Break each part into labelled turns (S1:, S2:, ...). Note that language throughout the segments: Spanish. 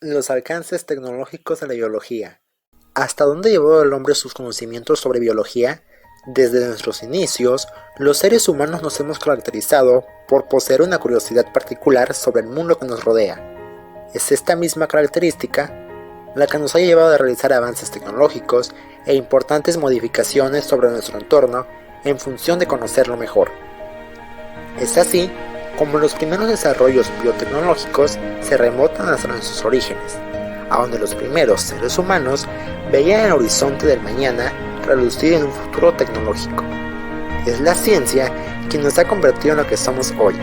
S1: Los alcances tecnológicos de la biología. ¿Hasta dónde llevó el hombre sus conocimientos sobre biología? Desde nuestros inicios, los seres humanos nos hemos caracterizado por poseer una curiosidad particular sobre el mundo que nos rodea. Es esta misma característica la que nos ha llevado a realizar avances tecnológicos e importantes modificaciones sobre nuestro entorno en función de conocerlo mejor. Es así como los primeros desarrollos biotecnológicos se remontan hasta nuestros orígenes, a donde los primeros seres humanos veían el horizonte del mañana traducido en un futuro tecnológico. Es la ciencia quien nos ha convertido en lo que somos hoy,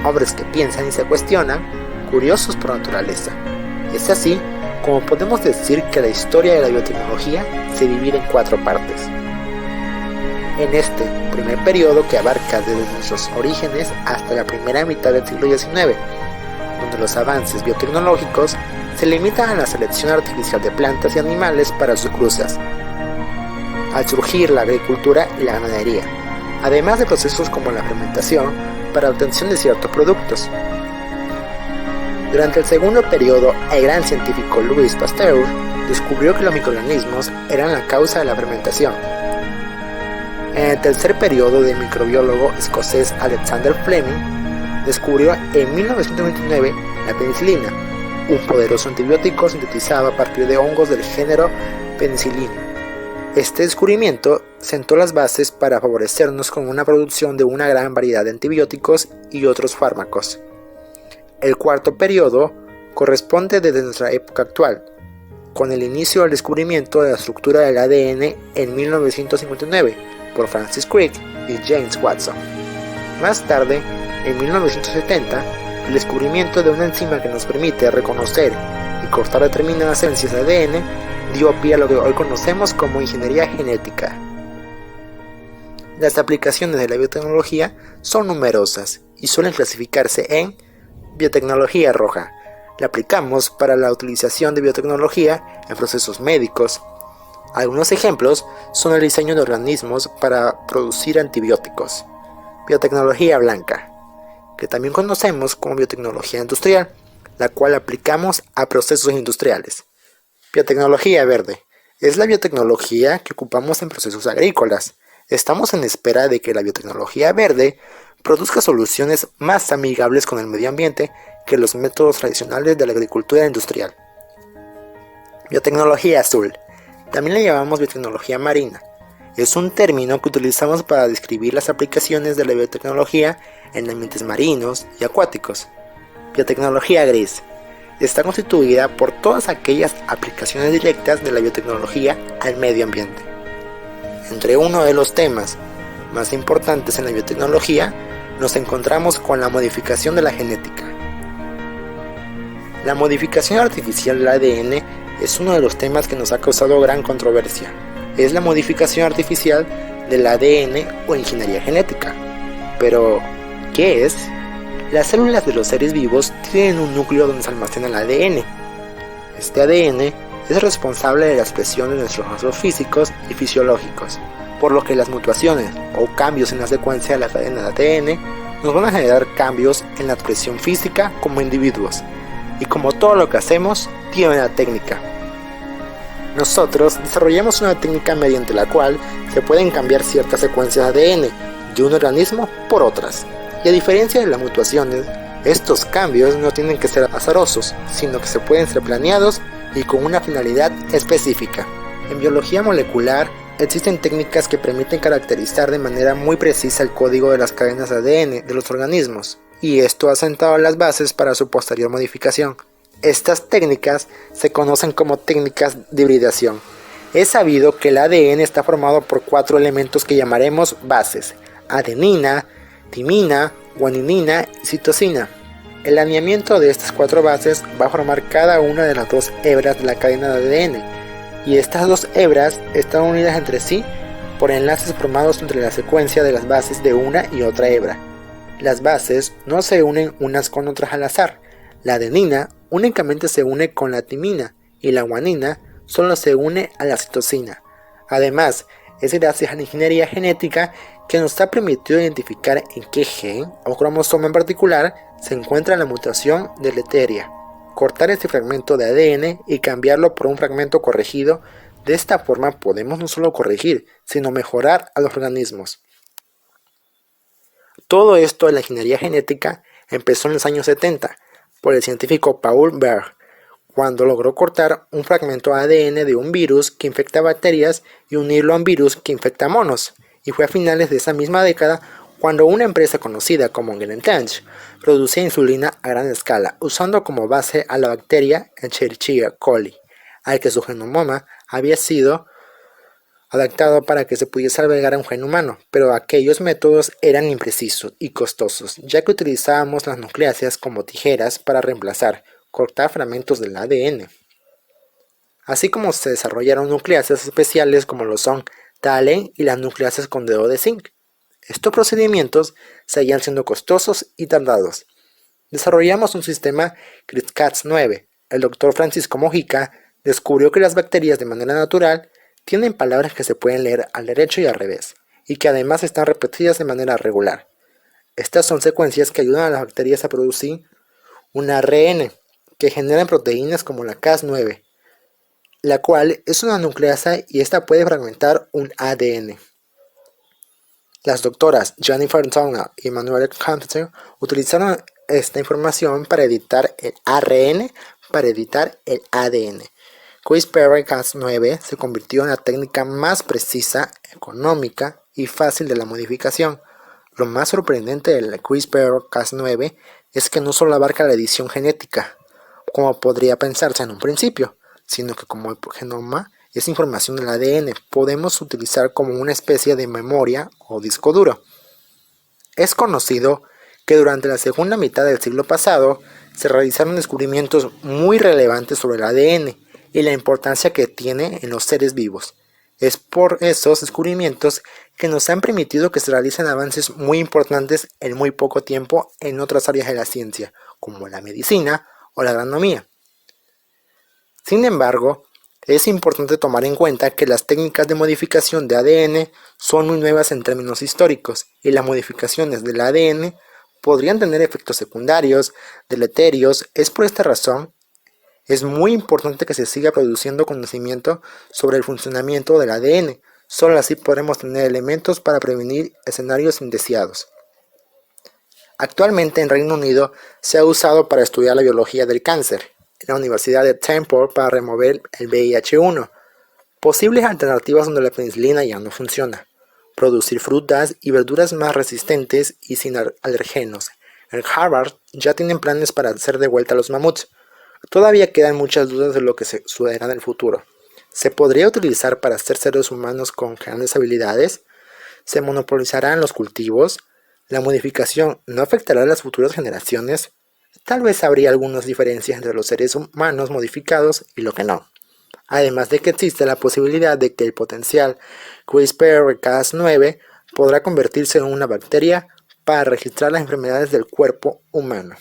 S1: hombres que piensan y se cuestionan, curiosos por naturaleza. Es así como podemos decir que la historia de la biotecnología se divide en 4 partes. En este primer periodo, que abarca desde nuestros orígenes hasta la primera mitad del siglo XIX, donde los avances biotecnológicos se limitan a la selección artificial de plantas y animales para sus cruzas, al surgir la agricultura y la ganadería, además de procesos como la fermentación para obtención de ciertos productos. Durante el segundo periodo, el gran científico Louis Pasteur descubrió que los microorganismos eran la causa de la fermentación. En el tercer periodo, el microbiólogo escocés Alexander Fleming descubrió en 1929 la penicilina, un poderoso antibiótico sintetizado a partir de hongos del género Penicillium. Este descubrimiento sentó las bases para favorecernos con una producción de una gran variedad de antibióticos y otros fármacos. El cuarto periodo corresponde desde nuestra época actual, con el inicio del descubrimiento de la estructura del ADN en 1959 por Francis Crick y James Watson. Más tarde, en 1970, el descubrimiento de una enzima que nos permite reconocer y cortar determinadas secuencias de ADN dio pie a lo que hoy conocemos como ingeniería genética. Las aplicaciones de la biotecnología son numerosas y suelen clasificarse en biotecnología roja. La aplicamos para la utilización de biotecnología en procesos médicos. Algunos ejemplos son el diseño de organismos para producir antibióticos. Biotecnología blanca, que también conocemos como biotecnología industrial, la cual aplicamos a procesos industriales. Biotecnología verde, es la biotecnología que ocupamos en procesos agrícolas. Estamos en espera de que la biotecnología verde produzca soluciones más amigables con el medio ambiente que los métodos tradicionales de la agricultura industrial. Biotecnología azul, también le llamamos biotecnología marina. Es un término que utilizamos para describir las aplicaciones de la biotecnología en ambientes marinos y acuáticos. Biotecnología gris está constituida por todas aquellas aplicaciones directas de la biotecnología al medio ambiente. Entre uno de los temas más importantes en la biotecnología nos encontramos con la modificación de la genética. La modificación artificial del ADN es uno de los temas que nos ha causado gran controversia. Es la modificación artificial del ADN o ingeniería genética. Pero, ¿qué es? Las células de los seres vivos tienen un núcleo donde se almacena el ADN. Este ADN es responsable de la expresión de nuestros rasgos físicos y fisiológicos, por lo que las mutaciones o cambios en la secuencia de la cadena de ADN nos van a generar cambios en la expresión física como individuos. Y como todo lo que hacemos, tiene una técnica. Nosotros desarrollamos una técnica mediante la cual se pueden cambiar ciertas secuencias de ADN de un organismo por otras. Y a diferencia de las mutaciones, estos cambios no tienen que ser azarosos, sino que se pueden ser planeados y con una finalidad específica. En biología molecular, existen técnicas que permiten caracterizar de manera muy precisa el código de las cadenas de ADN de los organismos, y esto ha sentado las bases para su posterior modificación. Estas técnicas se conocen como técnicas de hibridación. Es sabido que el ADN está formado por 4 elementos que llamaremos bases: adenina, timina, guanina y citosina. El alineamiento de estas 4 bases va a formar cada una de las 2 hebras de la cadena de ADN, y estas 2 hebras están unidas entre sí por enlaces formados entre la secuencia de las bases de una y otra hebra. Las bases no se unen unas con otras al azar. La adenina únicamente se une con la timina y la guanina solo se une a la citosina. Además, es gracias a la ingeniería genética que nos ha permitido identificar en qué gen o cromosoma en particular se encuentra la mutación deleteria, cortar este fragmento de ADN y cambiarlo por un fragmento corregido. De esta forma podemos no solo corregir, sino mejorar a los organismos. Todo esto de la ingeniería genética empezó en los años 70 por el científico Paul Berg, cuando logró cortar un fragmento de ADN de un virus que infecta bacterias y unirlo a un virus que infecta monos, y fue a finales de esa misma década cuando una empresa conocida como Genentech producía insulina a gran escala, usando como base a la bacteria Escherichia coli, al que su genoma había sido adaptado para que se pudiese albergar a un gen humano, pero aquellos métodos eran imprecisos y costosos, ya que utilizábamos las nucleáceas como tijeras para cortar fragmentos del ADN. Así como se desarrollaron nucleáceas especiales como lo son TALEN y las nucleáceas con dedo de zinc. Estos procedimientos seguían siendo costosos y tardados. Desarrollamos un sistema CRISPR-Cas9. El doctor Francisco Mojica descubrió que las bacterias de manera natural tienen palabras que se pueden leer al derecho y al revés, y que además están repetidas de manera regular. Estas son secuencias que ayudan a las bacterias a producir un ARN, que generan proteínas como la Cas9, la cual es una nucleasa y esta puede fragmentar un ADN. Las doctoras Jennifer Doudna y Manuel Campbell utilizaron esta información para editar el ARN para editar el ADN. CRISPR-Cas9 se convirtió en la técnica más precisa, económica y fácil de la modificación. Lo más sorprendente del CRISPR-Cas9 es que no solo abarca la edición genética, como podría pensarse en un principio, sino que como el genoma es información del ADN, podemos utilizar como una especie de memoria o disco duro. Es conocido que durante la segunda mitad del siglo pasado se realizaron descubrimientos muy relevantes sobre el ADN y la importancia que tiene en los seres vivos. Es por esos descubrimientos que nos han permitido que se realicen avances muy importantes en muy poco tiempo en otras áreas de la ciencia, como la medicina o la agronomía. Sin embargo, es importante tomar en cuenta que las técnicas de modificación de ADN son muy nuevas en términos históricos y las modificaciones del ADN podrían tener efectos secundarios, deleterios. Es por esta razón es muy importante que se siga produciendo conocimiento sobre el funcionamiento del ADN. Solo así podremos tener elementos para prevenir escenarios indeseados. Actualmente en Reino Unido se ha usado para estudiar la biología del cáncer, en la Universidad de Temple para remover el VIH-1. Posibles alternativas donde la penicilina ya no funciona. Producir frutas y verduras más resistentes y sin alergenos. En Harvard ya tienen planes para hacer de vuelta a los mamuts. Todavía quedan muchas dudas de lo que sucederá en el futuro. ¿Se podría utilizar para hacer seres humanos con grandes habilidades? ¿Se monopolizarán los cultivos? ¿La modificación no afectará a las futuras generaciones? Tal vez habría algunas diferencias entre los seres humanos modificados y lo que no. Además de que existe la posibilidad de que el potencial CRISPR-Cas9 podrá convertirse en una bacteria para registrar las enfermedades del cuerpo humano.